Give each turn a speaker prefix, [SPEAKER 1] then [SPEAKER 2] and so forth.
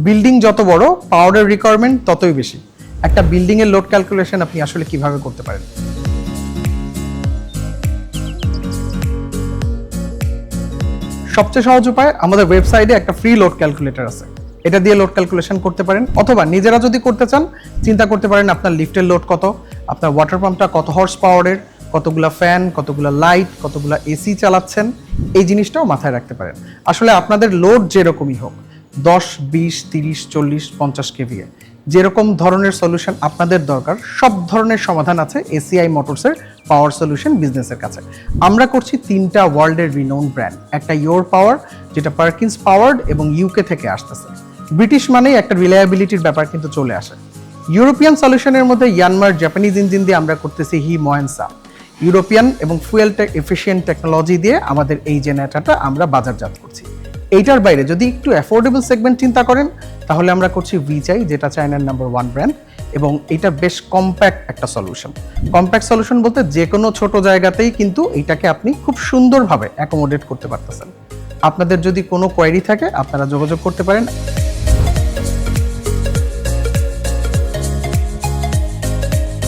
[SPEAKER 1] Building যত বড়, পাওয়ারের রিকোয়ারমেন্ট ততই বেশি। একটা বিল্ডিং এর লোড ক্যালকুলেশন আপনি আসলে কিভাবে করতে পারেন? সবচেয়ে সহজ উপায়, আমাদের ওয়েবসাইটে একটা ফ্রি লোড ক্যালকুলেটর আছে, এটা দিয়ে লোড ক্যালকুলেশন করতে পারেন। অথবা নিজেরা যদি করতে চান, চিন্তা করতে পারেন আপনার লিফটের লোড কত, আপনার ওয়াটার পাম্পটা কত হর্স পাওয়ারের, কতগুলা ফ্যান, কতগুলা লাইট, কতগুলা এসি চালাচ্ছেন, এই জিনিসটাও মাথায় রাখতে পারেন। আসলে আপনাদের লোড যেরকমই হোক, 10, 20, 30, 40, 50 কেভিএ, যেরকম ধরনের সলিউশন আপনাদের দরকার, সব ধরনের সমাধান আছে এসিআই মোটরসের পাওয়ার সলিউশন বিজনেসের কাছে। আমরা করছি 3টা ওয়ার্ল্ডের রিনোন ব্র্যান্ড। একটা ইয়োর পাওয়ার, যেটা পার্কিন্স পাওয়ার্ড এবং ইউকে থেকে আসতেছে। ব্রিটিশ মানেই একটা রিলায়েবিলিটির ব্যাপার কিন্তু চলে আসে। ইউরোপিয়ান সলিউশনের মধ্যে ইয়ানমার জাপানিজ ইঞ্জিন দিয়ে আমরা করতেছি হি মোয়েনসা। ইউরোপিয়ান এবং ফুয়েল এফিশিয়েন্ট টেকনোলজি দিয়ে আমাদের এই জেনারেটরটা আমরা বাজারজাত করছি। এইটার বাইরে যদি একটু অ্যাফোর্ডেবল সেগমেন্ট চিন্তা করেন, তাহলে আমরা করছি ভিচাই, যেটা চায়নার নাম্বার 1 ব্র্যান্ড, এবং এটা বেশ কম্প্যাক্ট একটা সলিউশন। কম্প্যাক্ট সলিউশন বলতে যে কোনো ছোট জায়গাতেই কিন্তু এটাকে আপনি খুব সুন্দরভাবে অ্যাকোমোডেট করতে পারতেছেন। আপনাদের যদি কোনো কোয়েরি থাকে, আপনারা যোগাযোগ করতে পারেন।